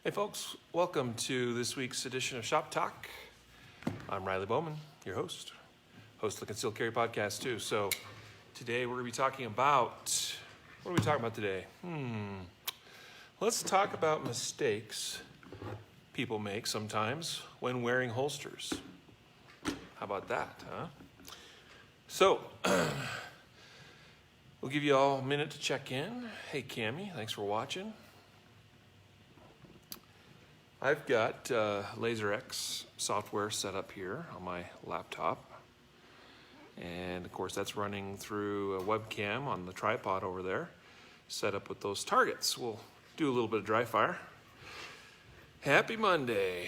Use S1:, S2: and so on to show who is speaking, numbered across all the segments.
S1: Hey folks, welcome to this week's edition of Shop Talk. I'm Riley Bowman, your host of the Concealed Carry Podcast too. So today we're going to be talking about, what are we talking about today? Let's talk about mistakes people make sometimes when wearing holsters. How about that, huh? So, we'll give you all a minute to check in. Hey Cammie, thanks for watching. I've got LaserX software set up here on my laptop. And of course that's running through a webcam on the tripod over there, set up with those targets. We'll do a little bit of dry fire. Happy Monday.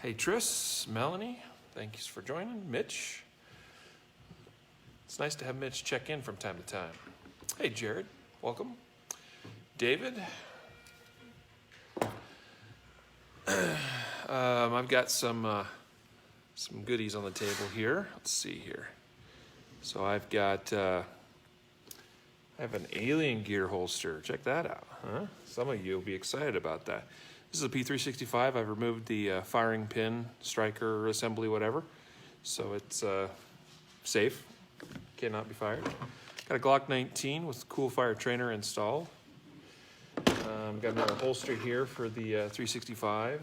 S1: Hey Tris, Melanie, thank you for joining. Mitch. It's nice to have Mitch check in from time to time. Hey Jared, welcome. David. I've got some goodies on the table here. Let's see here. So I've got I have an alien gear holster. Check that out, huh? Some of you will be excited about that. This is a P365. I've removed the firing pin, striker, assembly, whatever. So it's safe, cannot be fired. Got a Glock 19 with cool fire trainer installed. Got another holster here for the 365,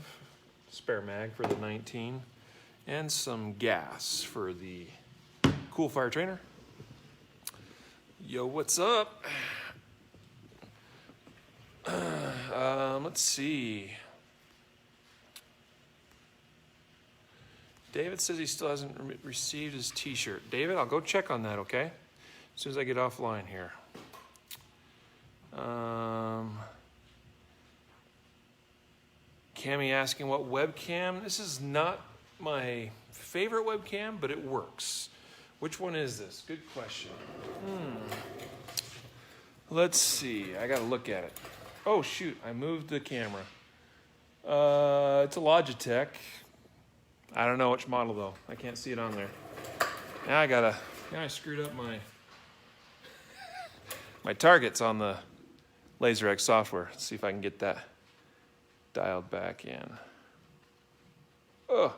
S1: spare mag for the 19, and some gas for the cool fire trainer. Yo, what's up? Let's see. David says he still hasn't received his t-shirt. David, I'll go check on that, okay? As soon as I get offline here. Cammie asking what webcam. This is not my favorite webcam, but it works. Which one is this? Good question. Let's see. I got to look at it. Oh, shoot. I moved the camera. It's a Logitech. I don't know which model, though. I can't see it on there. Now I screwed up my targets on the LaserX software. Let's see if I can get that dialed back in. Oh.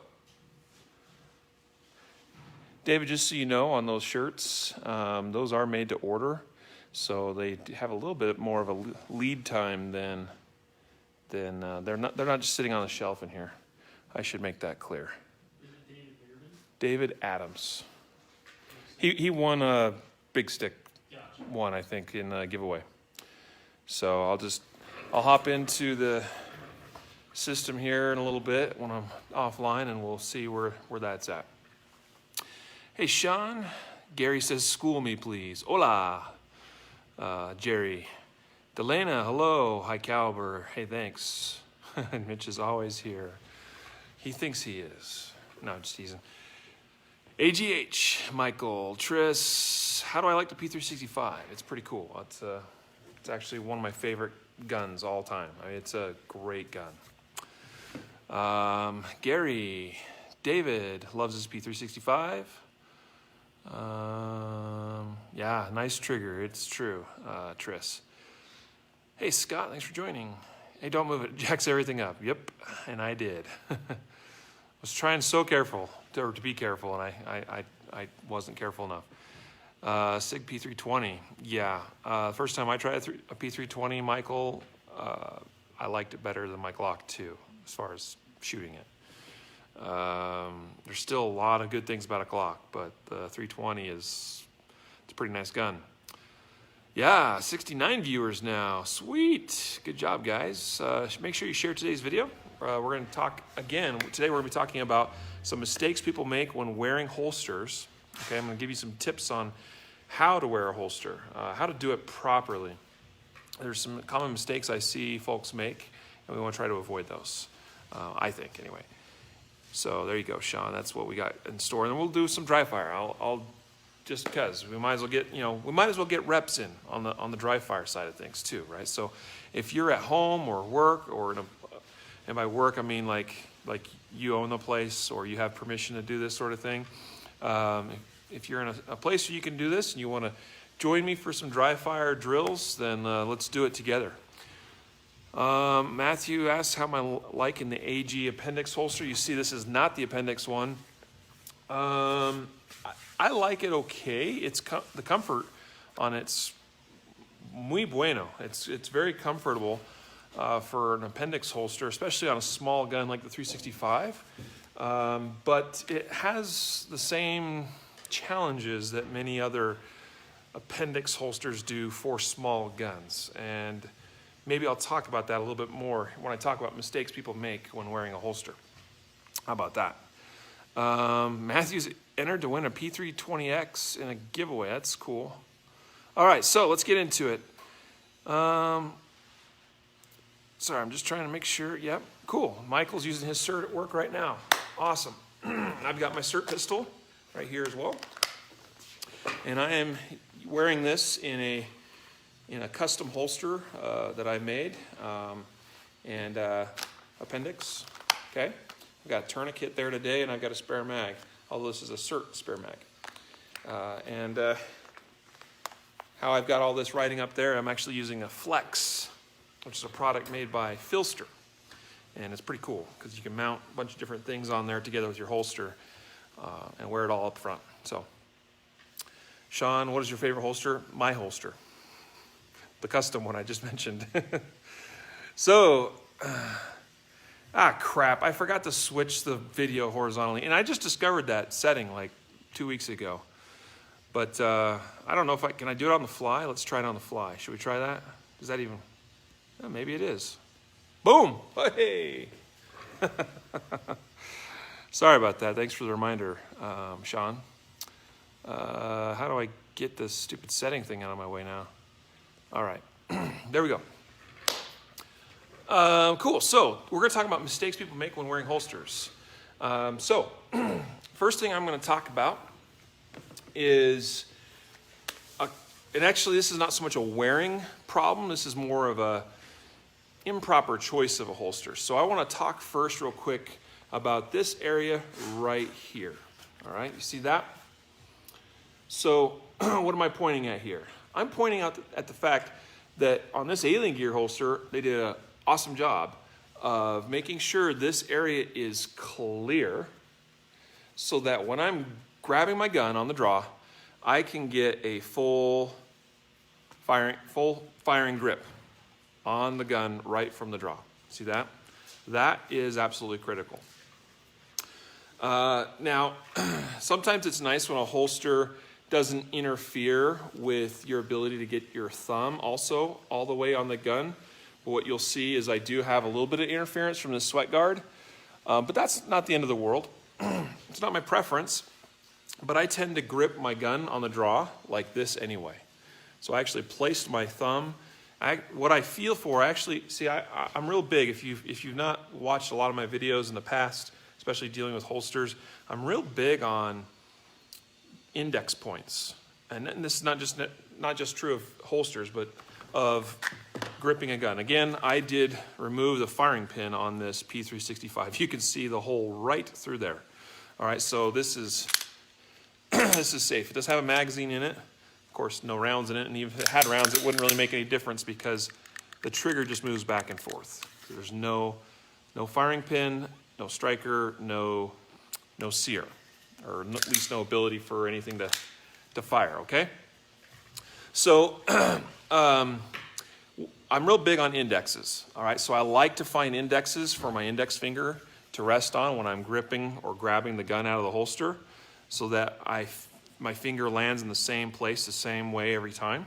S1: David, just so you know, on those shirts, those are made to order, so they have a little bit more of a lead time than they're not just sitting on the shelf in here. I should make that clear.
S2: Is it David Bearden?
S1: David Adams. He won a Big Stick
S2: Gotcha.
S1: one, I think, in a giveaway. So I'll hop into the system here in a little bit when I'm offline, and we'll see where that's at. Hey Sean, Gary says school me please. Hola. Jerry, Delana, hello. Hi Caliber, hey thanks. Mitch is always here. He thinks he is. No, I'm just teasing. AGH, Michael, Tris, how do I like the P365? It's pretty cool. It's actually one of my favorite guns all time. I mean, it's a great gun. Gary, David loves his P365. Yeah, nice trigger. It's true. Tris. Hey Scott, thanks for joining. Hey, don't move it. Jacks everything up. Yep, and I did. I was trying so careful to be careful, and I wasn't careful enough. Sig P320. Yeah, first time I tried a P320, Michael, I liked it better than my Glock 2 as far as shooting it. There's still a lot of good things about a Glock, but the 320 it's a pretty nice gun. Yeah, 69 viewers now. Sweet. Good job, guys. Make sure you share today's video. We're going to talk again. Today we're going to be talking about some mistakes people make when wearing holsters. Okay, I'm going to give you some tips on how to wear a holster, how to do it properly. There's some common mistakes I see folks make, and we want to try to avoid those, I think, anyway. So there you go, Sean. That's what we got in store, and then we'll do some dry fire. I'll just because we might as well get reps in on the dry fire side of things too, right? So if you're at home or work or and by work I mean like you own the place or you have permission to do this sort of thing. If you're in a place where you can do this and you want to join me for some dry fire drills, then let's do it together. Matthew asks how I like in the AG appendix holster. You see this is not the appendix one. I like it okay. It's the comfort on it's muy bueno. It's very comfortable for an appendix holster, especially on a small gun like the 365. But it has the same challenges that many other appendix holsters do for small guns. And maybe I'll talk about that a little bit more when I talk about mistakes people make when wearing a holster. How about that? Matthew's entered to win a P320X in a giveaway. That's cool. All right, so let's get into it. Sorry, I'm just trying to make sure. Yep, cool. Michael's using his cert at work right now. Awesome. I've got my cert pistol right here as well. And I am wearing this in a custom holster that I made and appendix. Okay, I've got a tourniquet there today, and I've got a spare mag. Although this is a cert spare mag. And how I've got all this writing up there, I'm actually using a Flex, which is a product made by Filster. And it's pretty cool because you can mount a bunch of different things on there together with your holster and wear it all up front. So, Sean, what is your favorite holster? My holster. The custom one I just mentioned. So, crap. I forgot to switch the video horizontally. And I just discovered that setting like 2 weeks ago. But I don't know if can I do it on the fly? Let's try it on the fly. Should we try that? Is that even, maybe it is. Boom, hey. Sorry about that. Thanks for the reminder, Sean. How do I get this stupid setting thing out of my way now? All right, there we go. Cool, so we're gonna talk about mistakes people make when wearing holsters. First thing I'm gonna talk about is, and actually this is not so much a wearing problem, this is more of a improper choice of a holster. So I want to talk first real quick about this area right here. All right, you see that? So what am I pointing at here? I'm pointing out at the fact that on this Alien Gear holster, they did an awesome job of making sure this area is clear so that when I'm grabbing my gun on the draw, I can get a full firing grip on the gun right from the draw. See that? That is absolutely critical. Now, sometimes it's nice when a holster doesn't interfere with your ability to get your thumb also all the way on the gun. But what you'll see is I do have a little bit of interference from the sweat guard, but that's not the end of the world. It's not my preference, but I tend to grip my gun on the draw like this anyway. So I actually placed my thumb. What I feel for, I'm real big. If you've not watched a lot of my videos in the past, especially dealing with holsters, I'm real big on index points. And this is not just true of holsters, but of gripping a gun. Again, I did remove the firing pin on this P365. You can see the hole right through there. All right, so this is this is safe. It does have a magazine in it. Of course, no rounds in it, and even if it had rounds, it wouldn't really make any difference because the trigger just moves back and forth. There's no firing pin, no striker, no sear, or at least no ability for anything to fire, okay? So I'm real big on indexes, all right? So I like to find indexes for my index finger to rest on when I'm gripping or grabbing the gun out of the holster so that my finger lands in the same place, the same way every time.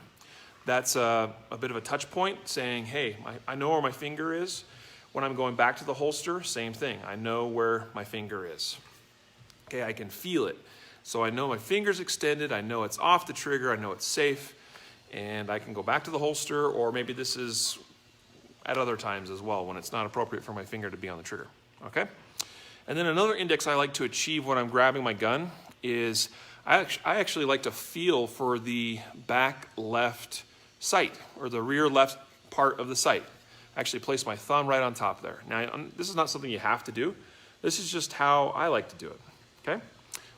S1: That's a bit of a touch point saying, hey, I know where my finger is. When I'm going back to the holster, same thing. I know where my finger is. Okay, I can feel it. So I know my finger's extended, I know it's off the trigger, I know it's safe, and I can go back to the holster, or maybe this is at other times as well when it's not appropriate for my finger to be on the trigger, okay? And then another index I like to achieve when I'm grabbing my gun is I actually like to feel for the back left sight, or the rear left part of the sight. I actually place my thumb right on top there. Now, this is not something you have to do. This is just how I like to do it, okay?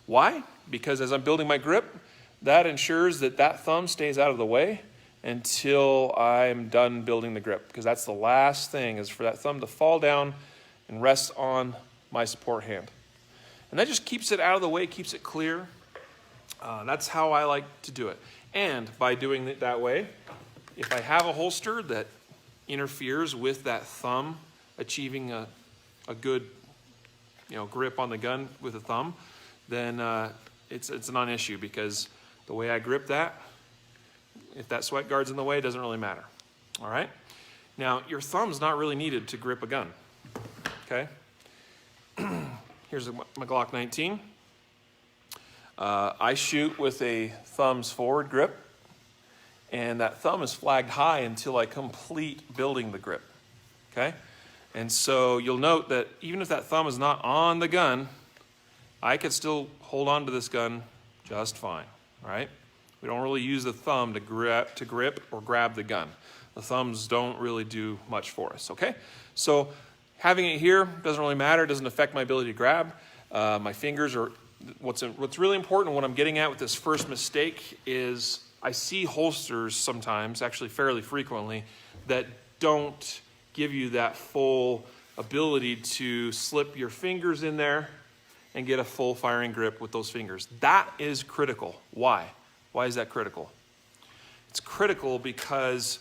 S1: Why? Because as I'm building my grip, that ensures that thumb stays out of the way, until I'm done building the grip, because that's the last thing, is for that thumb to fall down and rest on my support hand. And that just keeps it out of the way, keeps it clear. That's how I like to do it. And by doing it that way, if I have a holster that interferes with that thumb achieving a good grip on the gun with a thumb, then it's a non-issue, because the way I grip that, if that sweat guard's in the way, it doesn't really matter. All right? Now, your thumb's not really needed to grip a gun. Okay? Here's my Glock 19. I shoot with a thumbs forward grip, and that thumb is flagged high until I complete building the grip. Okay? And so you'll note that even if that thumb is not on the gun, I could still hold on to this gun just fine. All right? We don't really use the thumb to grip or grab the gun. The thumbs don't really do much for us, okay? So having it here doesn't really matter. It doesn't affect my ability to grab. My fingers are, what's really important, what I'm getting at with this first mistake is I see holsters sometimes, actually fairly frequently, that don't give you that full ability to slip your fingers in there and get a full firing grip with those fingers. That is critical. Why? Why is that critical? It's critical because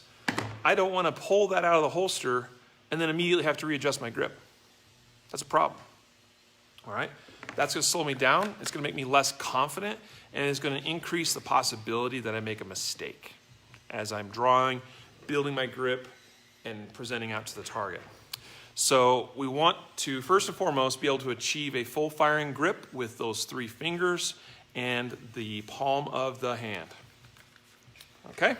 S1: I don't want to pull that out of the holster and then immediately have to readjust my grip. That's a problem. All right? That's going to slow me down. It's going to make me less confident, and it's going to increase the possibility that I make a mistake as I'm drawing, building my grip, and presenting out to the target. So we want to, first and foremost, be able to achieve a full firing grip with those 3 fingers and the palm of the hand. Okay?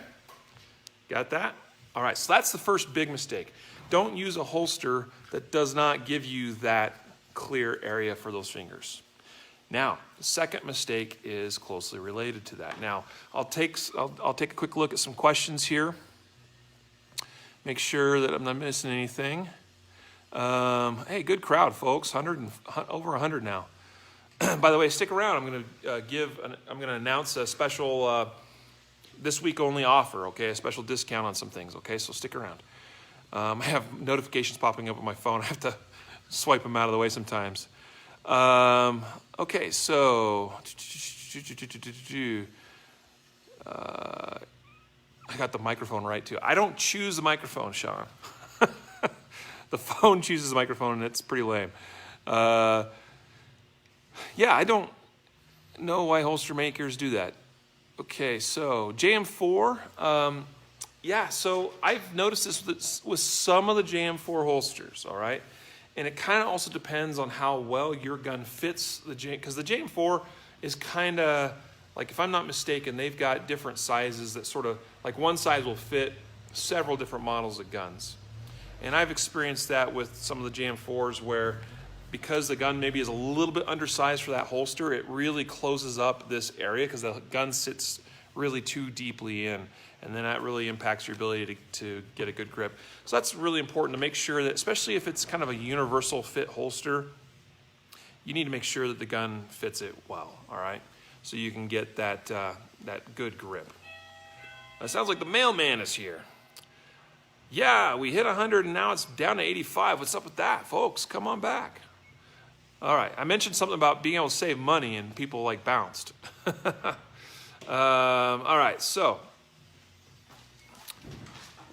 S1: Got that? All right, so that's the first big mistake. Don't use a holster that does not give you that clear area for those fingers. Now, the second mistake is closely related to that. Now, I'll take a quick look at some questions here. Make sure that I'm not missing anything. Hey, good crowd, folks. Over 100 now. By the way, stick around. I'm going to announce a special this week only offer. Okay, a special discount on some things. Okay, so stick around. I have notifications popping up on my phone. I have to swipe them out of the way sometimes. Okay, so I got the microphone right too. I don't choose the microphone, Sean. The phone chooses the microphone, and it's pretty lame. Yeah, I don't know why holster makers do that. Okay, so JM4. Yeah, so I've noticed this with some of the JM4 holsters, all right? And it kind of also depends on how well your gun fits the JM, because the JM4 is kind of, like, if I'm not mistaken, they've got different sizes that sort of, like one size will fit several different models of guns. And I've experienced that with some of the JM4s where, because the gun maybe is a little bit undersized for that holster, it really closes up this area because the gun sits really too deeply in, and then that really impacts your ability to get a good grip. So that's really important to make sure that, especially if it's kind of a universal fit holster, you need to make sure that the gun fits it well, all right? So you can get that, that good grip. It sounds like the mailman is here. Yeah, we hit 100 and now it's down to 85. What's up with that, folks? Come on back. All right, I mentioned something about being able to save money and people like bounced. All right, so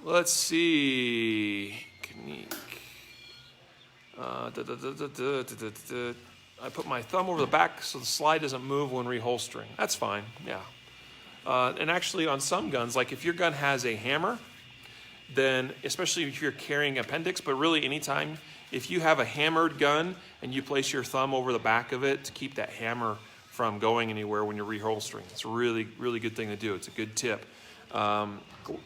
S1: let's see. I put my thumb over the back so the slide doesn't move when reholstering. That's fine, yeah. And actually on some guns, like if your gun has a hammer, then especially if you're carrying appendix, but really anytime, if you have a hammered gun and you place your thumb over the back of it to keep that hammer from going anywhere when you're reholstering, it's a really, really good thing to do. It's a good tip.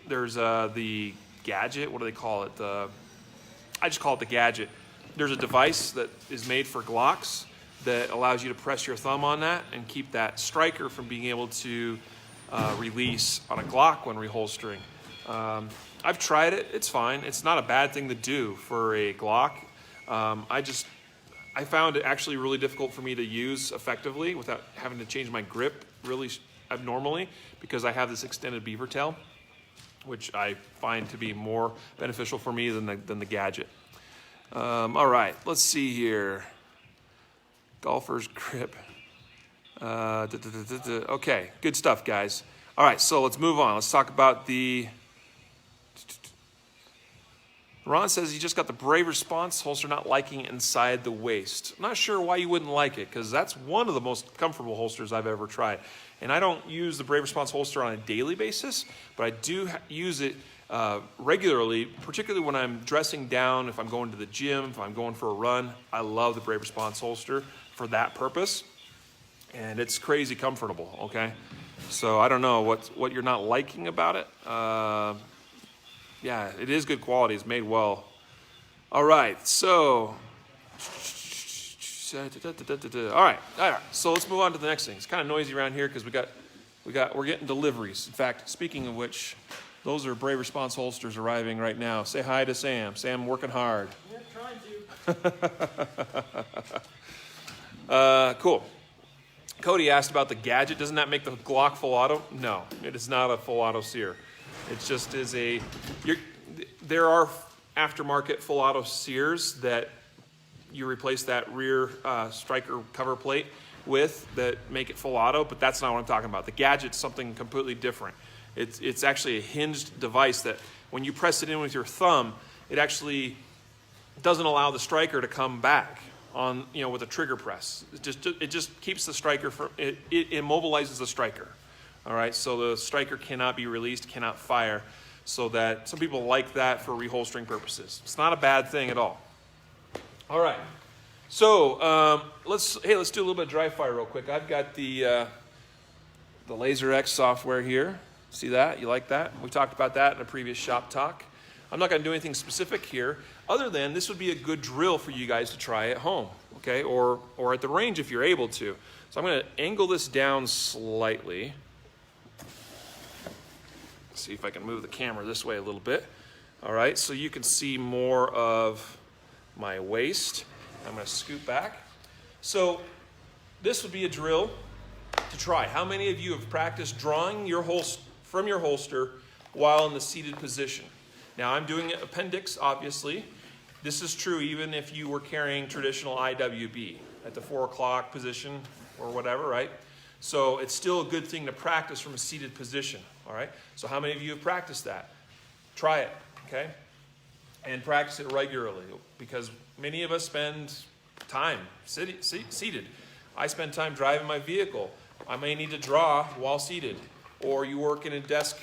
S1: There's the gadget, what do they call it? I just call it the gadget. There's a device that is made for Glocks that allows you to press your thumb on that and keep that striker from being able to release on a Glock when reholstering. I've tried it. It's fine. It's not a bad thing to do for a Glock. I found it actually really difficult for me to use effectively without having to change my grip really abnormally because I have this extended beaver tail. which I find to be more beneficial for me than the gadget. All right, let's see here. Golfer's grip. Okay, good stuff, guys. All right, so let's move on. Let's talk about the... Ron says he just got the Brave Response holster, not liking it inside the waist. I'm not sure why you wouldn't like it, because that's one of the most comfortable holsters I've ever tried. And I don't use the Brave Response holster on a daily basis, but I do use it regularly, particularly when I'm dressing down, if I'm going to the gym, if I'm going for a run. I love the Brave Response holster for that purpose, and it's crazy comfortable, okay? So I don't know what you're not liking about it. Yeah, it is good quality. It's made well. All right, so... All right. So let's move on to the next thing. It's kind of noisy around here because we're getting deliveries. In fact, speaking of which, those are Brave Response holsters arriving right now. Say hi to Sam. Sam working hard.
S2: Yeah, trying to.
S1: Cool. Cody asked about the gadget. Doesn't that make the Glock full auto? No, it is not a full auto sear. It just is there are aftermarket full auto sears that you replace that rear striker cover plate with that make it full auto, but that's not what I'm talking about. The gadget's something completely different. It's actually a hinged device that when you press it in with your thumb, it actually doesn't allow the striker to come back on, with a trigger press. It just keeps the striker from, it immobilizes the striker. All right, so the striker cannot be released, cannot fire, so that some people like that for reholstering purposes. It's not a bad thing at all. All right, so let's do a little bit of dry fire real quick. I've got the Laser X software here. See that? You like that? We talked about that in a previous shop talk. I'm not going to do anything specific here, other than this would be a good drill for you guys to try at home, okay, or at the range if you're able to. So I'm going to angle this down slightly. See if I can move the camera this way a little bit. All right, so you can see more of my waist. I'm going to scoot back. So this would be a drill to try. How many of you have practiced drawing from your holster while in the seated position? Now I'm doing appendix, obviously. This is true even if you were carrying traditional IWB at the 4 o'clock position or whatever, right? So it's still a good thing to practice from a seated position, all right? So how many of you have practiced that? Try it, okay? And practice it regularly, because many of us spend time seated. I spend time driving my vehicle. I may need to draw while seated. Or you work in a desk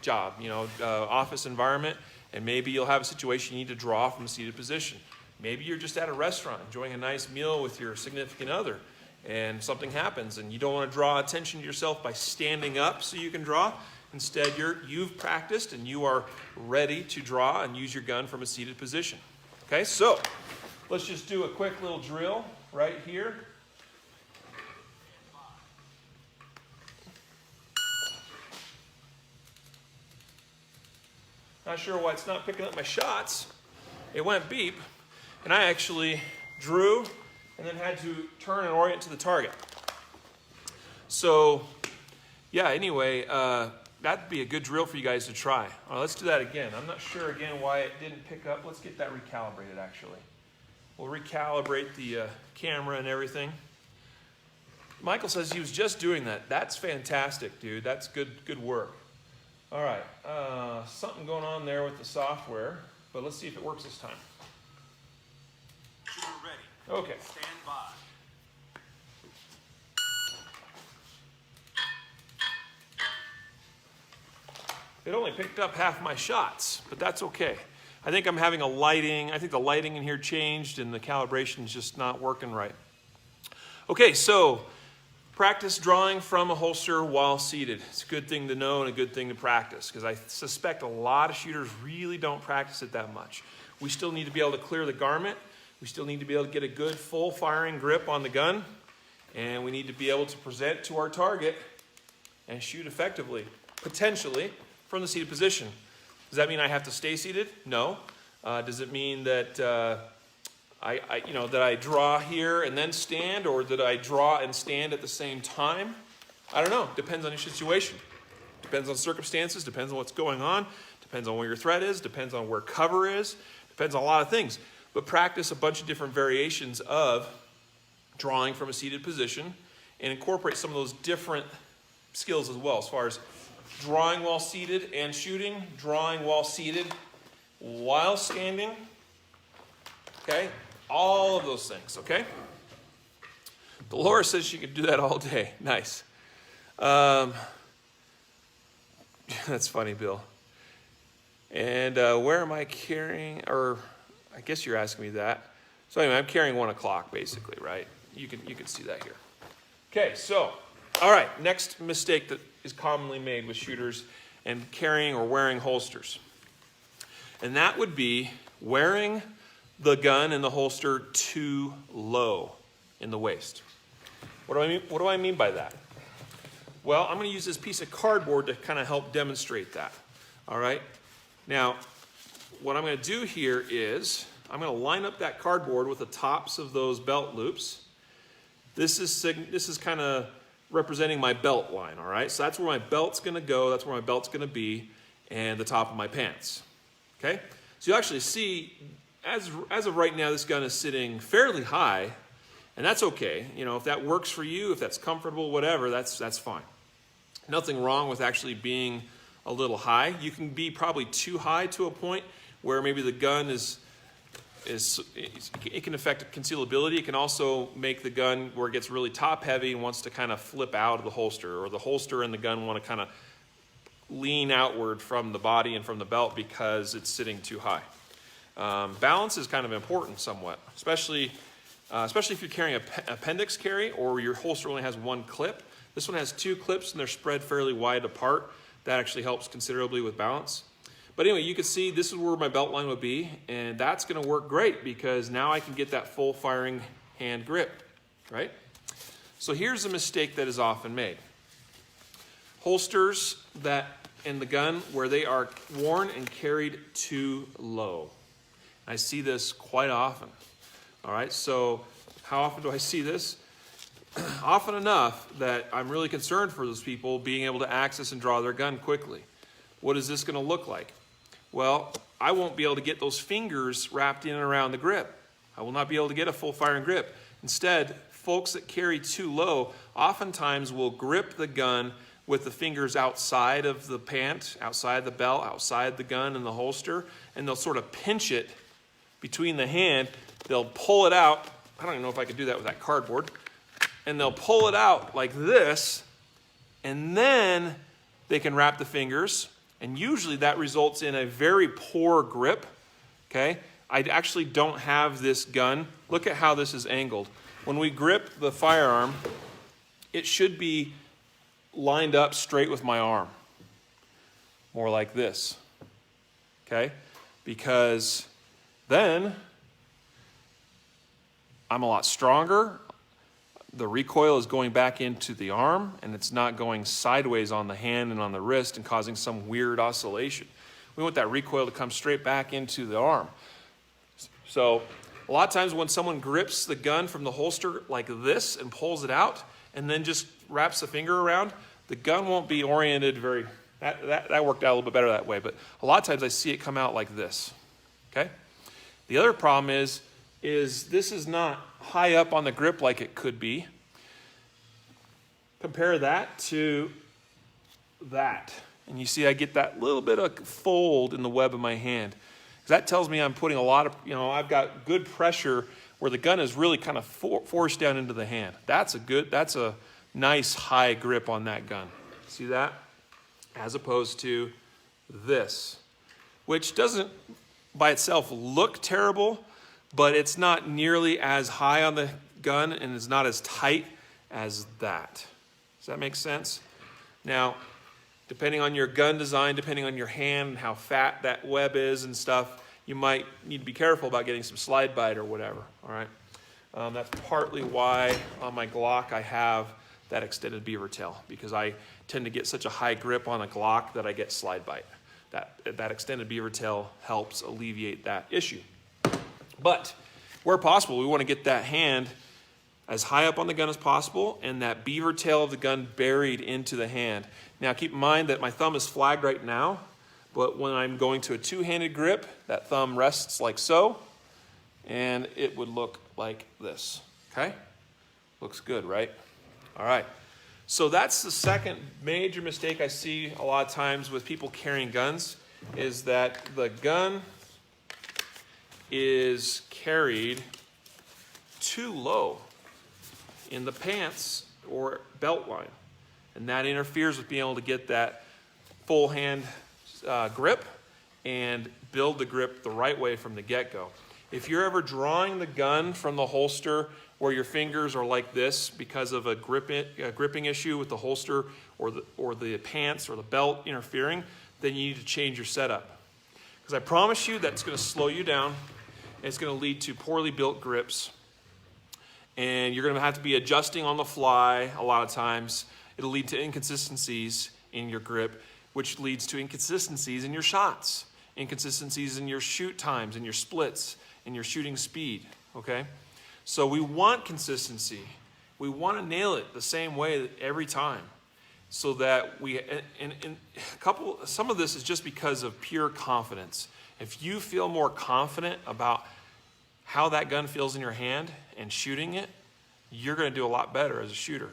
S1: job, office environment, and maybe you'll have a situation you need to draw from a seated position. Maybe you're just at a restaurant enjoying a nice meal with your significant other, and something happens, and you don't want to draw attention to yourself by standing up so you can draw. Instead, you've practiced and you are ready to draw and use your gun from a seated position. Okay, so let's just do a quick little drill right here. Not sure why it's not picking up my shots. It went beep, and I actually drew and then had to turn and orient to the target. So, yeah, anyway, that'd be a good drill for you guys to try. All right, let's do that again. I'm not sure, again, why it didn't pick up. Let's get that recalibrated, actually. We'll recalibrate the camera and everything. Michael says he was just doing that. That's fantastic, dude. That's good work. All right, something going on there with the software, but let's see if it works this time.
S3: Shooter ready.
S1: Okay.
S3: Stand by.
S1: It only picked up half my shots, but that's okay. I think I'm having I think the lighting in here changed and the calibration is just not working right. Okay, so practice drawing from a holster while seated. It's a good thing to know and a good thing to practice, because I suspect a lot of shooters really don't practice it that much. We still need to be able to clear the garment. We still need to be able to get a good full firing grip on the gun. And we need to be able to present to our target and shoot effectively, potentially, from the seated position. Does that mean I have to stay seated? No. Does it mean that that I draw here and then stand, or that I draw and stand at the same time? I don't know. Depends on your situation. Depends on circumstances, depends on what's going on, depends on where your threat is, depends on where cover is, depends on a lot of things. But practice a bunch of different variations of drawing from a seated position and incorporate some of those different skills as well, as far as drawing while seated and shooting, drawing while seated while standing, okay? All of those things, okay? Dolores says she could do that all day. Nice. That's funny, Bill. And where am I carrying, or I guess you're asking me that. So anyway, I'm carrying 1 o'clock basically, right? You can see that here. Okay, so, all right, next mistake that is commonly made with shooters and carrying or wearing holsters. And that would be wearing the gun and the holster too low in the waist. What do I mean by that? Well, I'm going to use this piece of cardboard to kind of help demonstrate that. All right? Now, what I'm going to do here is I'm going to line up that cardboard with the tops of those belt loops. This is kind of representing my belt line, all right? So that's where my belt's going to go, that's where my belt's going to be, and the top of my pants. Okay? So you actually see, as of right now, this gun is sitting fairly high, and that's okay. You know, if that works for you, if that's comfortable, whatever, that's fine. Nothing wrong with actually being a little high. You can be probably too high to a point where maybe the gun it can affect concealability. It can also make the gun where it gets really top heavy and wants to kind of flip out of the holster, or the holster and the gun want to kind of lean outward from the body and from the belt because it's sitting too high. Balance is kind of important somewhat, especially if you're carrying an appendix carry or your holster only has 1 clip. This one has 2 clips and they're spread fairly wide apart. That actually helps considerably with balance. But anyway, you can see this is where my belt line would be, and that's going to work great because now I can get that full firing hand grip, right? So here's a mistake that is often made. Holsters that in the gun where they are worn and carried too low. I see this quite often. All right, so how often do I see this? Often enough that I'm really concerned for those people being able to access and draw their gun quickly. What is this going to look like? Well, I won't be able to get those fingers wrapped in and around the grip. I will not be able to get a full firing grip. Instead, folks that carry too low oftentimes will grip the gun with the fingers outside of the pant, outside the belt, outside the gun and the holster, and they'll sort of pinch it between the hand. They'll pull it out. I don't even know if I could do that with that cardboard. And they'll pull it out like this, and then they can wrap the fingers, and usually that results in a very poor grip, okay? I actually don't have this gun. Look at how this is angled. When we grip the firearm, it should be lined up straight with my arm, more like this, okay? Because then I'm a lot stronger. The recoil is going back into the arm, and it's not going sideways on the hand and on the wrist and causing some weird oscillation. We want that recoil to come straight back into the arm. So a lot of times when someone grips the gun from the holster like this and pulls it out and then just wraps the finger around, the gun won't be oriented very, that worked out a little bit better that way, but a lot of times I see it come out like this, okay? The other problem is this is not high up on the grip like it could be. Compare that to that. And you see I get that little bit of fold in the web of my hand. That tells me I'm putting a lot of, I've got good pressure where the gun is really kind of forced down into the hand. That's a nice high grip on that gun. See that? As opposed to this, which doesn't by itself look terrible, but it's not nearly as high on the gun and it's not as tight as that. Does that make sense? Now, depending on your gun design, depending on your hand and how fat that web is and stuff, you might need to be careful about getting some slide bite or whatever, all right? That's partly why on my Glock I have that extended beaver tail, because I tend to get such a high grip on a Glock that I get slide bite. That extended beaver tail helps alleviate that issue. But where possible, we want to get that hand as high up on the gun as possible, and that beaver tail of the gun buried into the hand. Now keep in mind that my thumb is flagged right now, but when I'm going to a two-handed grip, that thumb rests like so, and it would look like this, okay? Looks good, right? All right. So that's the second major mistake I see a lot of times with people carrying guns, is that the gun is carried too low in the pants or belt line. And that interferes with being able to get that full hand grip and build the grip the right way from the get-go. If you're ever drawing the gun from the holster where your fingers are like this because of a gripping issue with the holster or the pants or the belt interfering, then you need to change your setup. Because I promise you that's going to slow you down, and it's going to lead to poorly built grips, and you're going to have to be adjusting on the fly a lot of times. It'll lead to inconsistencies in your grip, which leads to inconsistencies in your shots, inconsistencies in your shoot times, in your splits, in your shooting speed, okay? So we want consistency. We want to nail it the same way every time, so that some of this is just because of pure confidence. If you feel more confident about how that gun feels in your hand and shooting it, you're going to do a lot better as a shooter,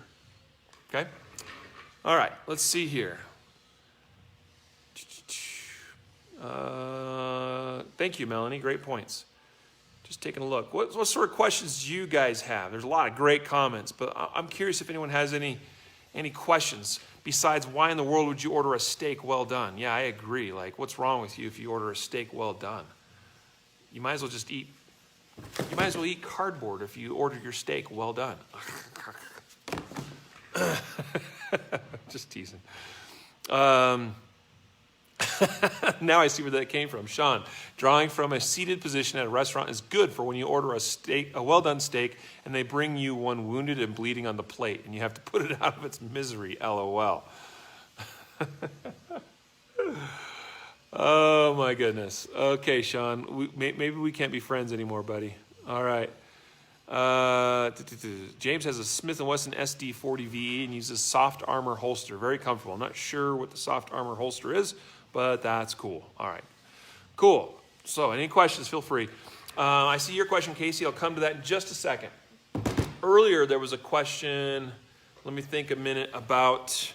S1: okay? All right, let's see here. Thank you, Melanie. Great points. Just taking a look. What sort of questions do you guys have? There's a lot of great comments, but I'm curious if anyone has any questions besides why in the world would you order a steak well done? Yeah, I agree. Like, what's wrong with you if you order a steak well done? You might as well just eat. You might as well eat cardboard if you order your steak well done. Just teasing. Now I see where that came from. Sean, drawing from a seated position at a restaurant is good for when you order a well-done steak and they bring you one wounded and bleeding on the plate and you have to put it out of its misery, LOL. Oh my goodness. Okay, Sean, maybe we can't be friends anymore, buddy. All right. James has a Smith & Wesson SD40VE and uses soft armor holster. Very comfortable. I'm not sure what the soft armor holster is, but that's cool. All right. Cool. So any questions, feel free. I see your question, Casey. I'll come to that in just a second. Earlier, there was a question, let me think a minute, about,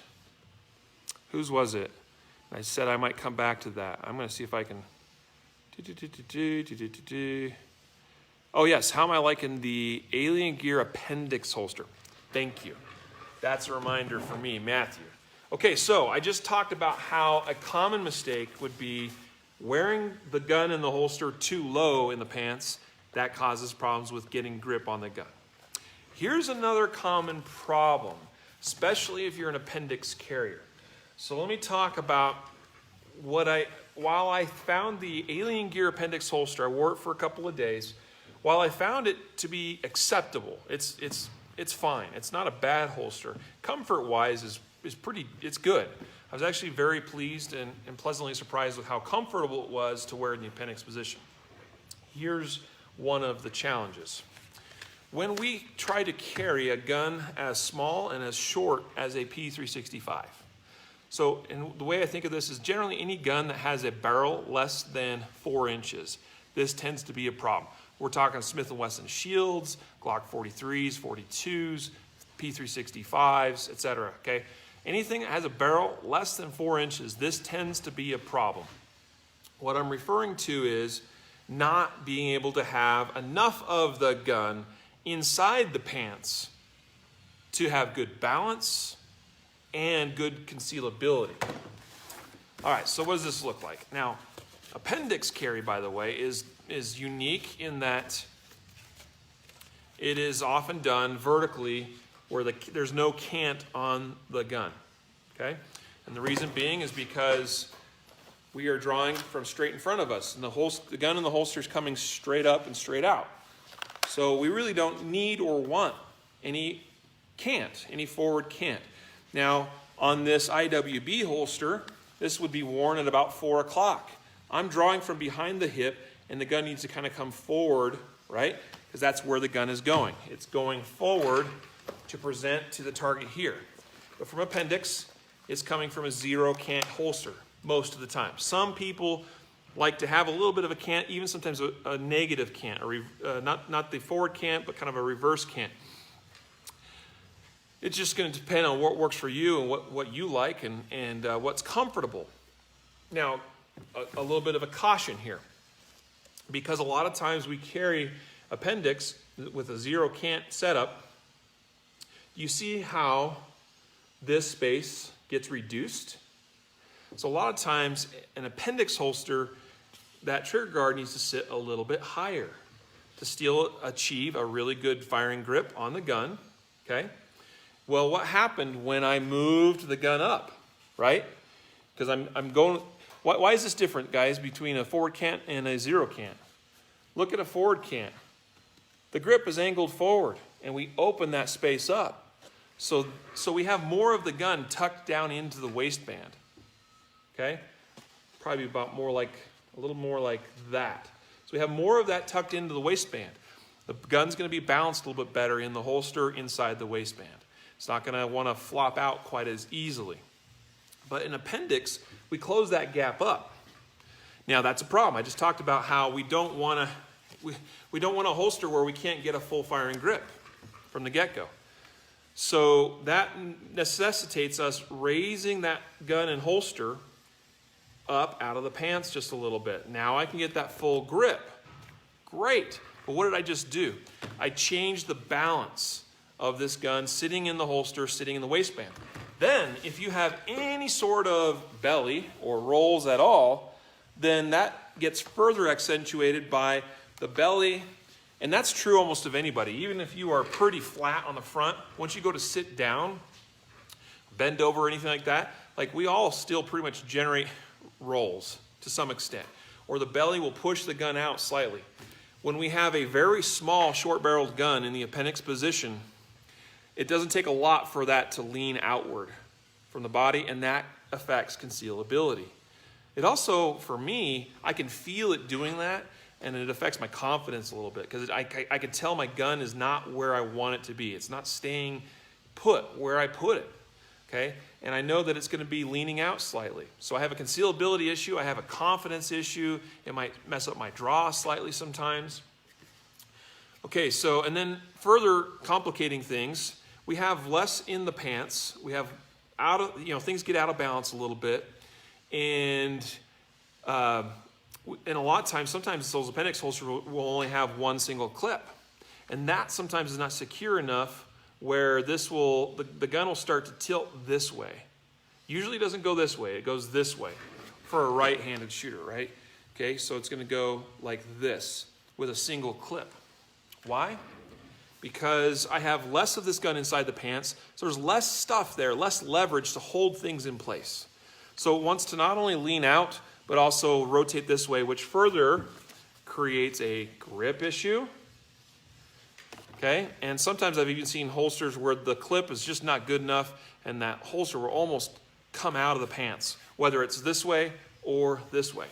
S1: whose was it? I said I might come back to that. I'm going to see if I can. Oh, yes. How am I liking the Alien Gear appendix holster? Thank you. That's a reminder for me, Matthew. Okay, so I just talked about how a common mistake would be wearing the gun in the holster too low in the pants. That causes problems with getting grip on the gun. Here's another common problem, especially if you're an appendix carrier. So let me talk about while I found the Alien Gear appendix holster, I wore it for a couple of days. While I found it to be acceptable, it's fine. It's not a bad holster. Comfort-wise it's good. I was actually very pleased and pleasantly surprised with how comfortable it was to wear in the appendix position. Here's one of the challenges. When we try to carry a gun as small and as short as a P365, so the way I think of this is generally any gun that has a barrel less than 4 inches, this tends to be a problem. We're talking Smith & Wesson Shields, Glock 43s, 42s, P365s, etc. Okay? Anything that has a barrel less than 4 inches, this tends to be a problem. What I'm referring to is not being able to have enough of the gun inside the pants to have good balance and good concealability. All right, so what does this look like? Now, appendix carry, by the way, is unique in that it is often done vertically where there's no cant on the gun, okay? And the reason being is because we are drawing from straight in front of us, and the gun in the holster is coming straight up and straight out. So we really don't need or want any forward cant. Now, on this IWB holster, this would be worn at about 4 o'clock. I'm drawing from behind the hip, and the gun needs to kind of come forward right? Because that's where the gun is going. It's going forward to present to the target here. But from appendix, it's coming from a zero cant holster most of the time. Some people like to have a little bit of a cant, even sometimes a negative cant, not the forward cant, but kind of a reverse cant. It's just going to depend on what works for you and what you like and what's comfortable. Now, a little bit of a caution here, because a lot of times we carry appendix with a zero cant setup. You see how this space gets reduced? So a lot of times an appendix holster, that trigger guard needs to sit a little bit higher to still achieve a really good firing grip on the gun, okay? Well, what happened when I moved the gun up, right? Because I'm going, why is this different, guys, between a forward cant and a zero cant? Look at a forward cant. The grip is angled forward, and we open that space up. So we have more of the gun tucked down into the waistband, okay? Probably about a little more like that. So we have more of that tucked into the waistband. The gun's going to be balanced a little bit better in the holster inside the waistband. It's not going to want to flop out quite as easily. But in appendix, we close that gap up. Now that's a problem. I just talked about how we don't want a holster where we can't get a full firing grip from the get-go. So that necessitates us raising that gun and holster up out of the pants just a little bit. Now I can get that full grip. Great. But what did I just do? I changed the balance of this gun sitting in the holster, sitting in the waistband. Then, if you have any sort of belly or rolls at all, then that gets further accentuated by the belly. And that's true almost of anybody. Even if you are pretty flat on the front, once you go to sit down, bend over or anything like that, like we all still pretty much generate rolls to some extent. Or the belly will push the gun out slightly. When we have a very small short-barreled gun in the appendix position, it doesn't take a lot for that to lean outward from the body, and that affects concealability. It also, for me, I can feel it doing that, and it affects my confidence a little bit, because I can tell my gun is not where I want it to be. It's not staying put where I put it, okay? And I know that it's going to be leaning out slightly. So I have a concealability issue. I have a confidence issue. It might mess up my draw slightly sometimes. Okay, so, and then further complicating things, we have less in the pants. We have things get out of balance a little bit. And a lot of times, sometimes those appendix holsters will only have one single clip. And that sometimes is not secure enough where the gun will start to tilt this way. Usually it doesn't go this way, it goes this way for a right-handed shooter, right? Okay, so it's gonna go like this with a single clip. Why? Because I have less of this gun inside the pants, so there's less stuff there, less leverage to hold things in place. So it wants to not only lean out, but also rotate this way, which further creates a grip issue. Okay, and sometimes I've even seen holsters where the clip is just not good enough and that holster will almost come out of the pants, whether it's this way or this way.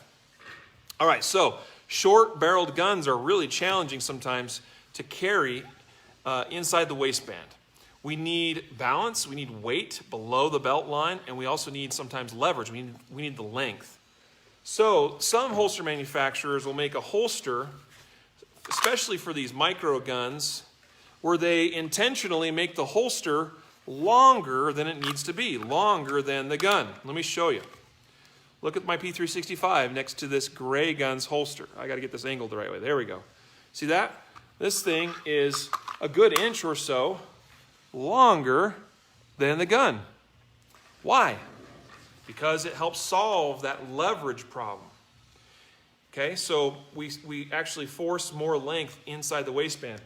S1: All right, so short-barreled guns are really challenging sometimes to carry inside the waistband. We need balance, we need weight below the belt line, and we also need sometimes leverage. We need the length. So some holster manufacturers will make a holster, especially for these micro guns, where they intentionally make the holster longer than it needs to be, longer than the gun. Let me show you. Look at my P365 next to this gray gun's holster. I got to get this angled the right way. There we go. See that? This thing is a good inch or so longer than the gun. Why? Because it helps solve that leverage problem. Okay, so we actually force more length inside the waistband.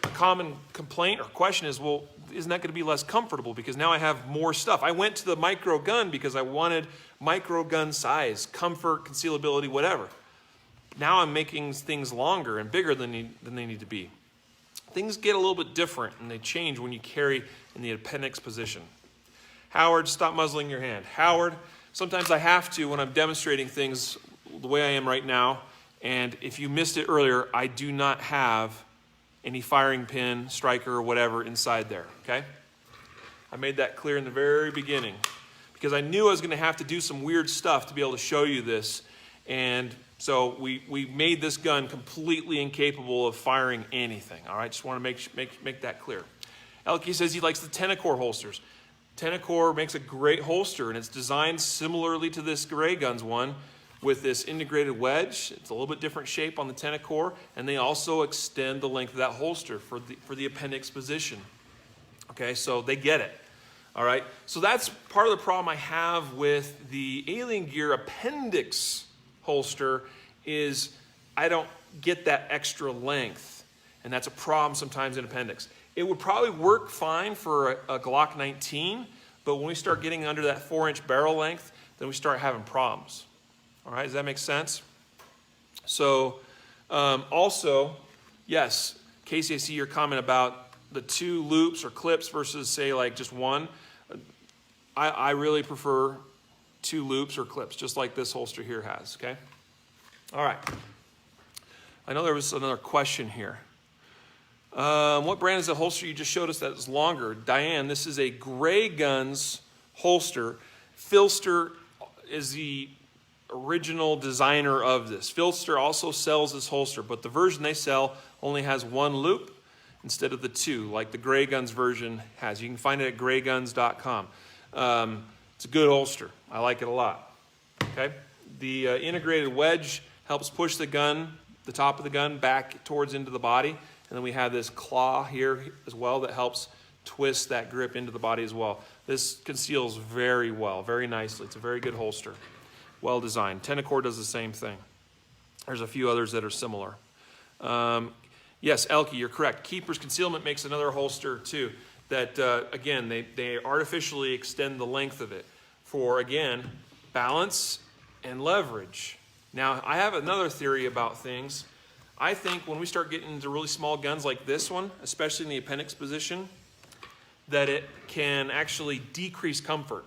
S1: A common complaint or question is, well, isn't that going to be less comfortable because now I have more stuff? I went to the micro gun because I wanted micro gun size, comfort, concealability, whatever. Now I'm making things longer and bigger than they need to be. Things get a little bit different and they change when you carry in the appendix position. Howard, stop muzzling your hand. Howard, sometimes I have to when I'm demonstrating things the way I am right now And if you missed it earlier, I do not have any firing pin, striker, or whatever inside there, okay? I made that clear in the very beginning because I knew I was going to have to do some weird stuff to be able to show you this. And so we made this gun completely incapable of firing anything, all right? Just want to make that clear. Elke says he likes the Tenacor holsters. Tenacor makes a great holster, and it's designed similarly to this Gray Guns one with this integrated wedge. It's a little bit different shape on the Tenacor, and they also extend the length of that holster for the appendix position. Okay, so they get it. All right, so that's part of the problem I have with the Alien Gear appendix holster is I don't get that extra length, and that's a problem sometimes in appendix. It would probably work fine for a Glock 19, but when we start getting under that 4-inch barrel length, then we start having problems. All right, does that make sense? So also, yes, Casey, I see your comment about the 2 loops or clips versus say like just one. I really prefer 2 loops or clips, just like this holster here has, okay? All right. I know there was another question here. What brand is the holster you just showed us that is longer? Diane, this is a Gray Guns holster. Filster is the original designer of this. Filster also sells this holster, but the version they sell only has 1 loop instead of the 2, like the Gray Guns version has. You can find it at grayguns.com. It's a good holster. I like it a lot. Okay. The integrated wedge helps push the gun, the top of the gun, back towards into the body. And then we have this claw here as well that helps twist that grip into the body as well. This conceals very well, very nicely. It's a very good holster. Well designed. Tenacor does the same thing. There's a few others that are similar. Yes, Elke, you're correct. Keeper's Concealment makes another holster too that, again, they artificially extend the length of it for, again, balance and leverage. Now, I have another theory about things. I think when we start getting into really small guns like this one, especially in the appendix position, that it can actually decrease comfort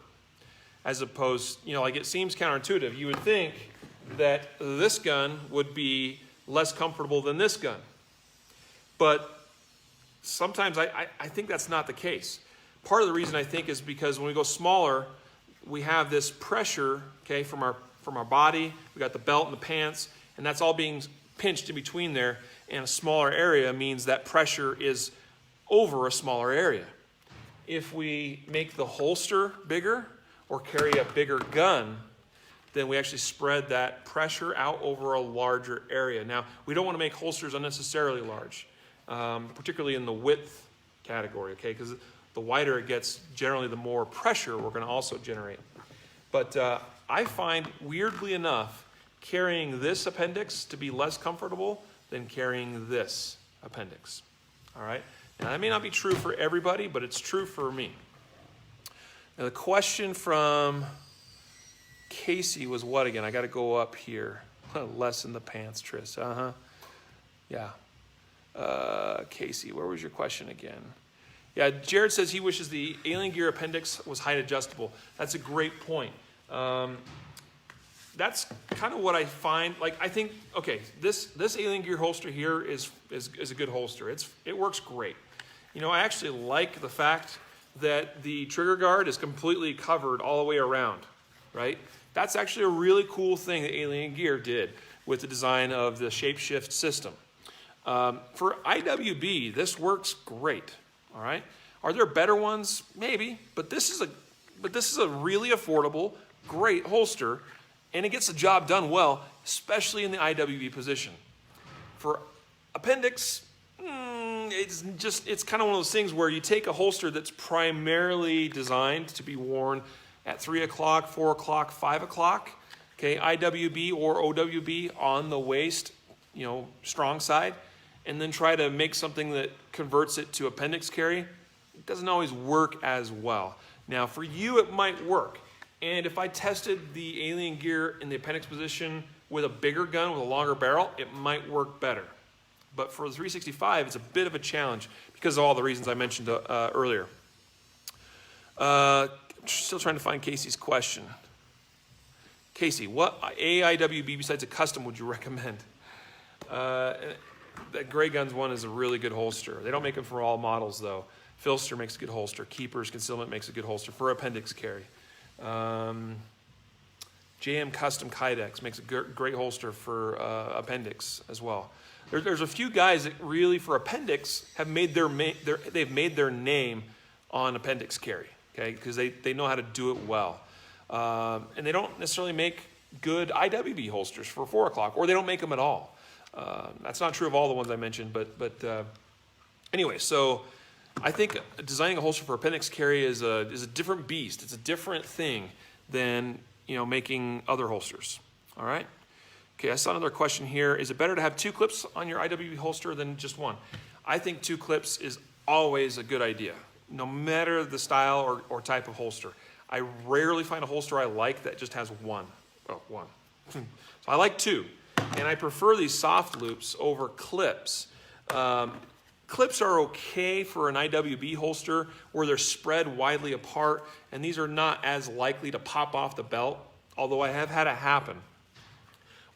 S1: as opposed, like it seems counterintuitive. You would think that this gun would be less comfortable than this gun. But sometimes I think that's not the case. Part of the reason I think is because when we go smaller, we have this pressure, okay, from our body. We got the belt and the pants, and that's all being pinched in between there. And a smaller area means that pressure is over a smaller area. If we make the holster bigger or carry a bigger gun, then we actually spread that pressure out over a larger area. Now, we don't want to make holsters unnecessarily large, particularly in the width category, okay? Because the wider it gets, generally the more pressure we're going to also generate. But I find, weirdly enough, carrying this appendix to be less comfortable than carrying this appendix, all right? Now, that may not be true for everybody, but it's true for me. Now, the question from Casey was what again? I got to go up here. Less in the pants, Tris. Yeah. Casey, where was your question again? Yeah, Jared says he wishes the Alien Gear appendix was height adjustable. That's a great point. That's kind of what I find. Like, I think, okay, this Alien Gear holster here is a good holster. It works great. I actually like the fact that the trigger guard is completely covered all the way around, right? That's actually a really cool thing that Alien Gear did with the design of the shapeshift system. For IWB, this works great, all right? Are there better ones? Maybe, but this is a really affordable, great holster, and it gets the job done well, especially in the IWB position. For appendix, it's kind of one of those things where you take a holster that's primarily designed to be worn at 3 o'clock, 4 o'clock, 5 o'clock, okay, IWB or OWB on the waist, strong side, and then try to make something that converts it to appendix carry. It doesn't always work as well. Now, for you, it might work. And if I tested the Alien Gear in the appendix position with a bigger gun, with a longer barrel, it might work better. But for the 365, it's a bit of a challenge because of all the reasons I mentioned earlier. Still trying to find Casey's question. Casey, what AIWB besides a custom would you recommend? That Gray Guns one is a really good holster. They don't make them for all models though. Filster makes a good holster. Keepers Concealment makes a good holster for appendix carry. JM Custom Kydex makes a great holster for appendix as well. There's a few guys that really for appendix have made they've made their name on appendix carry, okay, because they know how to do it well. And they don't necessarily make good IWB holsters for 4 o'clock, or they don't make them at all. That's not true of all the ones I mentioned, but anyway, so I think designing a holster for appendix carry is a different beast. It's a different thing than making other holsters. All right. Okay, I saw another question here. Is it better to have 2 clips on your IWB holster than just 1? I think 2 clips is always a good idea, no matter the style or type of holster. I rarely find a holster I like that just has 1. Oh, 1. So I like 2. And I prefer these soft loops over clips. Clips are okay for an IWB holster where they're spread widely apart, and these are not as likely to pop off the belt, although I have had it happen.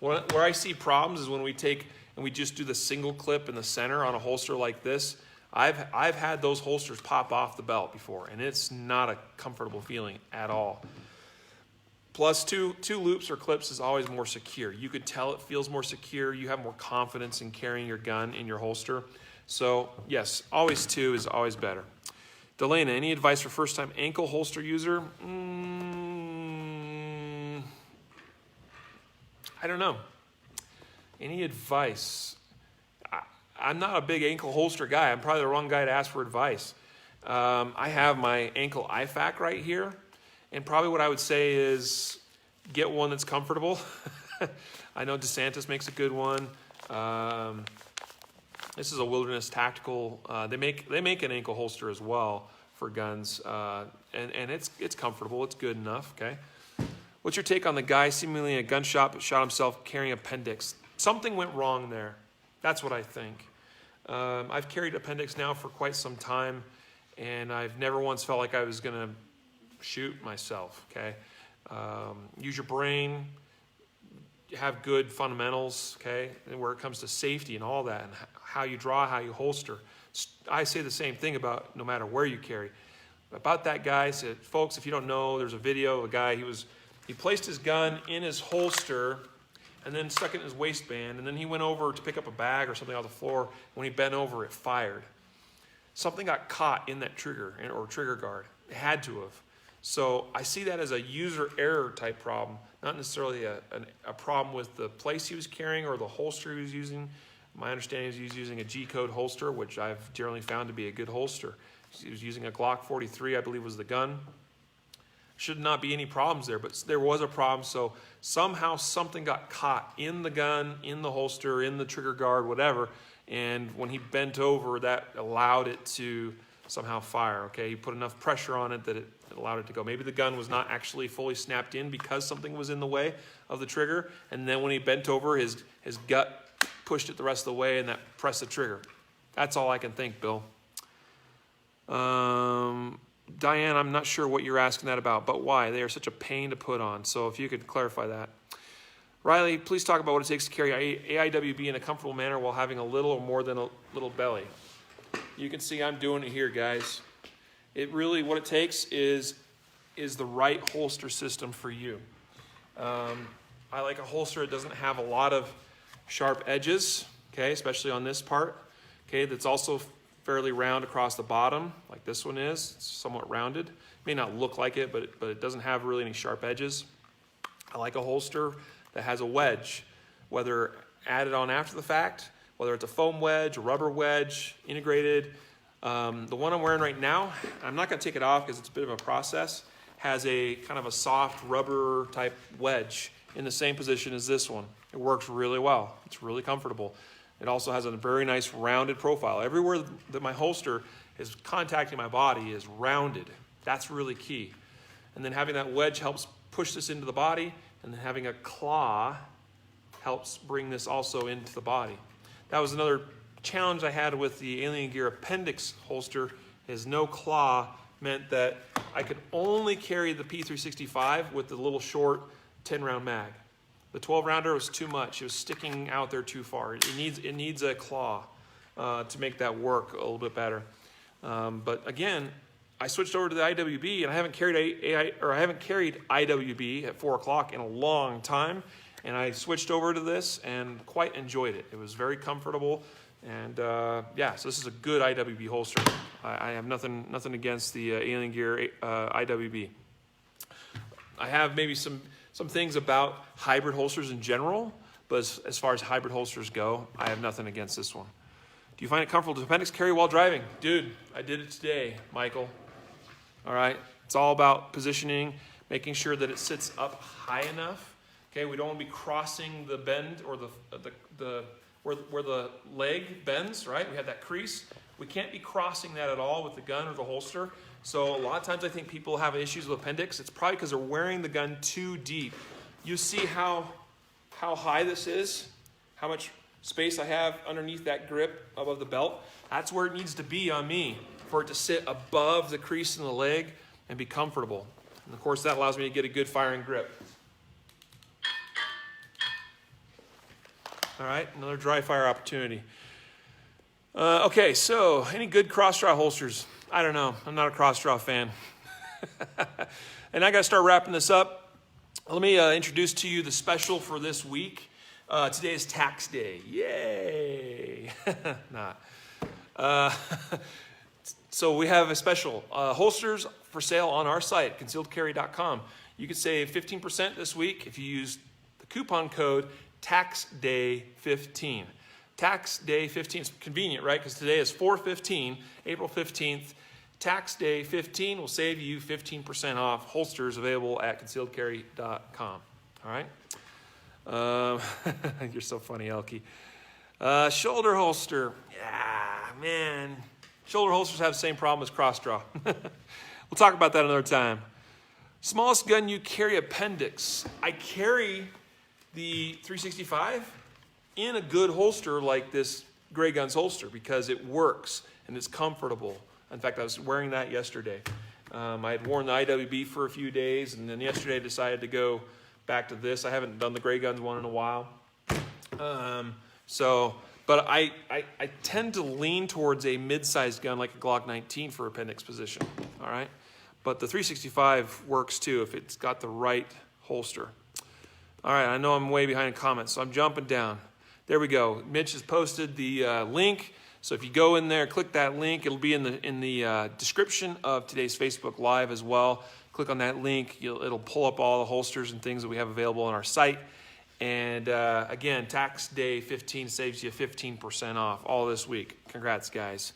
S1: Where I see problems is when we take and we just do the single clip in the center on a holster like this. I've had those holsters pop off the belt before, and it's not a comfortable feeling at all. Plus, two loops or clips is always more secure. You could tell it feels more secure. You have more confidence in carrying your gun in your holster. So, yes, always 2 is always better. Delana, any advice for first-time ankle holster user? I don't know. Any advice? I'm not a big ankle holster guy. I'm probably the wrong guy to ask for advice. I have my ankle IFAK right here. And probably what I would say is get one that's comfortable. I know DeSantis makes a good one. This is a Wilderness Tactical. They make an ankle holster as well for guns, and it's comfortable. It's good enough. Okay. What's your take on the guy seemingly in a gun shop that shot himself carrying appendix? Something went wrong there. That's what I think. I've carried appendix now for quite some time, and I've never once felt like I was going to shoot myself, okay? Use your brain, have good fundamentals, okay? And where it comes to safety and all that, and how you draw, how you holster. I say the same thing about no matter where you carry. About that guy, said, folks, if you don't know, there's a video of a guy, he placed his gun in his holster and then stuck it in his waistband, and then he went over to pick up a bag or something off the floor. When he bent over, it fired. Something got caught in that trigger or trigger guard. It had to have. So I see that as a user error type problem, not necessarily a problem with the place he was carrying or the holster he was using. My understanding is he was using a G-code holster, which I've generally found to be a good holster. He was using a Glock 43, I believe was the gun. Should not be any problems there, but there was a problem. So somehow something got caught in the gun, in the holster, in the trigger guard, whatever. And when he bent over, that allowed it to somehow fire. Okay, he put enough pressure on it that it allowed it to go. Maybe the gun was not actually fully snapped in because something was in the way of the trigger. And then when he bent over, his gut pushed it the rest of the way, and that pressed the trigger. That's all I can think, Bill. Diane, I'm not sure what you're asking that about, but why? They are such a pain to put on. So if you could clarify that. Riley, please talk about what it takes to carry AIWB in a comfortable manner while having a little or more than a little belly. You can see I'm doing it here, guys. It really, what it takes is the right holster system for you. I like a holster that doesn't have a lot of sharp edges, okay, especially on this part, okay, that's also fairly round across the bottom, like this one is. It's somewhat rounded. It may not look like it, but it doesn't have really any sharp edges. I like a holster that has a wedge, whether added on after the fact, whether it's a foam wedge, a rubber wedge, integrated. The one I'm wearing right now, I'm not going to take it off because it's a bit of a process, has a kind of a soft rubber type wedge in the same position as this one. It works really well. It's really comfortable. It also has a very nice rounded profile. Everywhere that my holster is contacting my body is rounded. That's really key. And then having that wedge helps push this into the body, and then having a claw helps bring this also into the body. That was another challenge I had with the Alien Gear appendix holster, is no claw meant that I could only carry the P365 with the little short 10-round mag. The 12 rounder was too much. It was sticking out there too far. It needs a claw to make that work a little bit better. But again, I switched over to the IWB, and I haven't carried IWB at 4 o'clock in a long time. And I switched over to this and quite enjoyed it. It was very comfortable, and yeah, so this is a good IWB holster. I have nothing against the Alien Gear IWB. I have maybe some things about hybrid holsters in general, but as far as hybrid holsters go, I have nothing against this one. Do you find it comfortable to appendix carry while driving? Dude, I did it today, Michael. All right, it's all about positioning, making sure that it sits up high enough. Okay, we don't want to be crossing the bend or where the leg bends, right? We have that crease. We can't be crossing that at all with the gun or the holster. So a lot of times I think people have issues with appendix. It's probably because they're wearing the gun too deep. You see how high this is? How much space I have underneath that grip above the belt? That's where it needs to be on me for it to sit above the crease in the leg and be comfortable. And of course that allows me to get a good firing grip. All right, another dry fire opportunity. Okay, so any good cross-draw holsters? I don't know. I'm not a cross-draw fan. And I got to start wrapping this up. Let me introduce to you the special for this week. Today is tax day. Yay! Not. So we have a special. Holsters for sale on our site, concealedcarry.com. You can save 15% this week if you use the coupon code TAXDAY15. Tax Day 15 is convenient, right? Because today is 4/15, April 15th. Tax Day 15 will save you 15% off holsters available at concealedcarry.com. All right? You're so funny, Elkie. Shoulder holster. Yeah, man. Shoulder holsters have the same problem as cross draw. We'll talk about that another time. Smallest gun you carry appendix. I carry the 365 in a good holster like this Gray Guns holster because it works and it's comfortable. In fact, I was wearing that yesterday. I had worn the IWB for a few days, and then yesterday I decided to go back to this. I haven't done the Gray Guns one in a while. But I tend to lean towards a mid-sized gun like a Glock 19 for appendix position, all right? But the 365 works too if it's got the right holster. All right, I know I'm way behind in comments, so I'm jumping down. There we go. Mitch has posted the link. So if you go in there, click that link. It'll be in the description of today's Facebook Live as well. Click on that link. It'll pull up all the holsters and things that we have available on our site. And again, Tax Day 15 saves you 15% off all this week. Congrats, guys.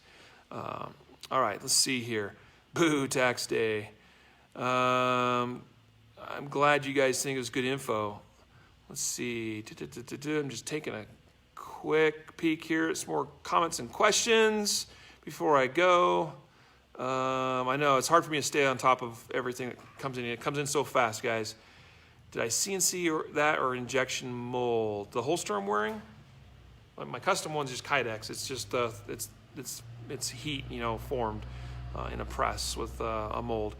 S1: All right, let's see here. Boo, Tax Day. I'm glad you guys think it was good info. Let's see. I'm just taking a quick peek here at some more comments and questions before I go. I know it's hard for me to stay on top of everything that comes in. It comes in so fast, guys. Did I CNC that or injection mold? The holster I'm wearing, my custom one's just Kydex. It's just it's heat, formed in a press with a mold.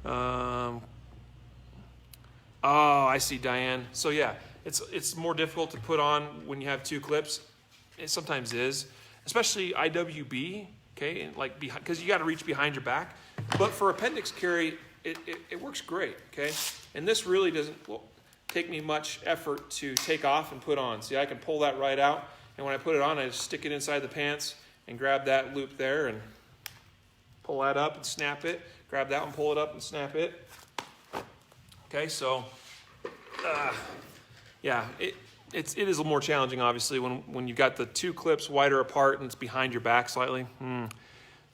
S1: Oh, I see, Diane. So yeah. It's more difficult to put on when you have two clips. It sometimes is, especially IWB, okay, because you got to reach behind your back. But for appendix carry, it works great, okay. And this really doesn't take me much effort to take off and put on. See, I can pull that right out, and when I put it on, I just stick it inside the pants and grab that loop there and pull that up and snap it. Grab that one, pull it up and snap it. Okay, so. Yeah, it is a little more challenging, obviously, when you've got the two clips wider apart and it's behind your back slightly.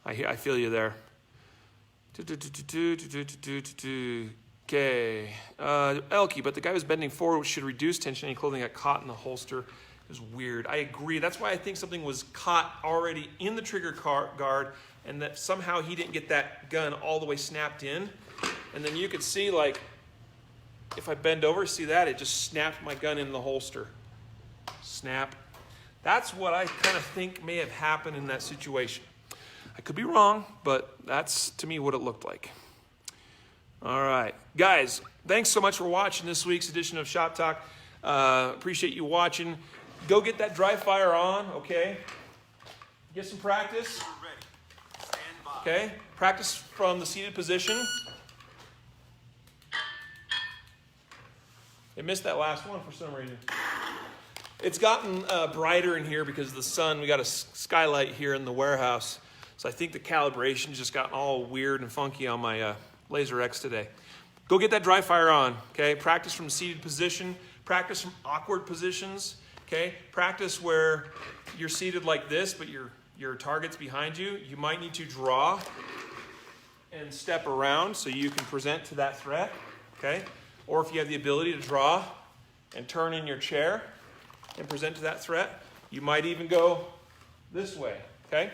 S1: I feel you there. Okay. Elkie, but the guy was bending forward should reduce tension. Any clothing got caught in the holster. It was weird. I agree. That's why I think something was caught already in the trigger guard and that somehow he didn't get that gun all the way snapped in. And then you could see, if I bend over, see that? It just snapped my gun in the holster. Snap. That's what I kind of think may have happened in that situation. I could be wrong, but that's, to me, what it looked like. All right. Guys, thanks so much for watching this week's edition of Shop Talk. Appreciate you watching. Go get that dry fire on, okay? Get some practice. Okay, practice from the seated position. I missed that last one for some reason. It's gotten brighter in here because of the sun. We got a skylight here in the warehouse. So I think the calibration just gotten all weird and funky on my Laser X today. Go get that dry fire on, okay? Practice from seated position. Practice from awkward positions, okay? Practice where you're seated like this, but your target's behind you. You might need to draw and step around so you can present to that threat, okay? Or if you have the ability to draw and turn in your chair and present to that threat, you might even go this way, okay?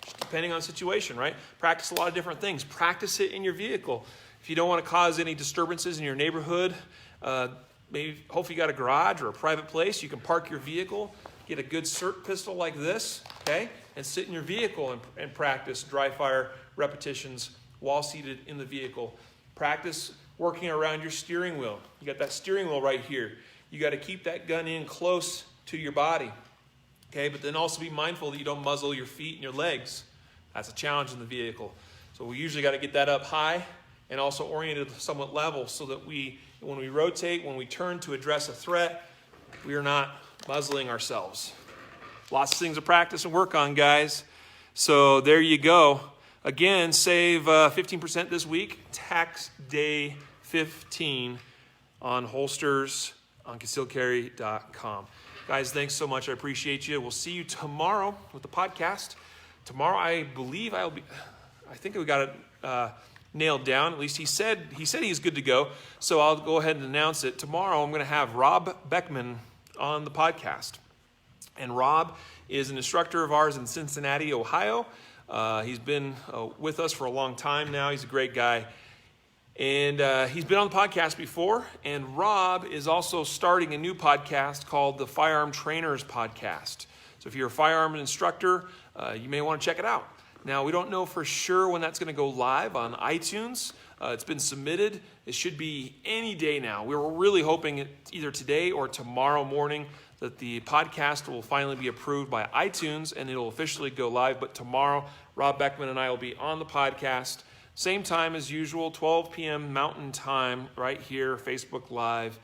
S1: Just depending on the situation, right? Practice a lot of different things. Practice it in your vehicle. If you don't want to cause any disturbances in your neighborhood, hopefully you got a garage or a private place, you can park your vehicle, get a good SIRT pistol like this, okay? And sit in your vehicle and practice dry fire repetitions while seated in the vehicle. Practice working around your steering wheel. You got that steering wheel right here. You got to keep that gun in close to your body, okay? But then also be mindful that you don't muzzle your feet and your legs. That's a challenge in the vehicle. So we usually got to get that up high and also oriented somewhat level so that when we rotate, when we turn to address a threat, we are not muzzling ourselves. Lots of things to practice and work on, guys. So there you go. Again, save 15% this week, tax day 15 on holsters on concealedcarry.com. Guys, thanks so much. I appreciate you. We'll see you tomorrow with the podcast. Tomorrow, I think we got it nailed down. At least he said he's good to go. So I'll go ahead and announce it. Tomorrow, I'm going to have Rob Beckman on the podcast. And Rob is an instructor of ours in Cincinnati, Ohio. He's been with us for a long time now. He's a great guy. And he's been on the podcast before. And Rob is also starting a new podcast called the Firearm Trainers Podcast. So if you're a firearm instructor, you may want to check it out. Now, we don't know for sure when that's going to go live on iTunes. It's been submitted. It should be any day now. We were really hoping either today or tomorrow morning that the podcast will finally be approved by iTunes and it'll officially go live. But tomorrow, Rob Beckman and I will be on the podcast. Same time as usual, 12 p.m. Mountain Time, right here, Facebook Live.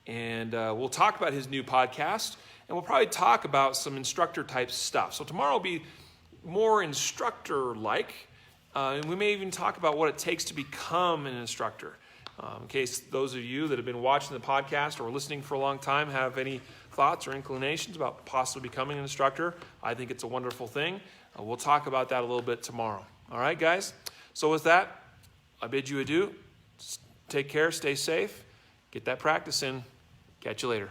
S1: And we'll talk about his new podcast. And we'll probably talk about some instructor-type stuff. So tomorrow will be more instructor-like. And we may even talk about what it takes to become an instructor. In case those of you that have been watching the podcast or listening for a long time have any thoughts or inclinations about possibly becoming an instructor, I think it's a wonderful thing. We'll talk about that a little bit tomorrow. All right, guys? So with that, I bid you adieu. Take care, stay safe, get that practice in. Catch you later.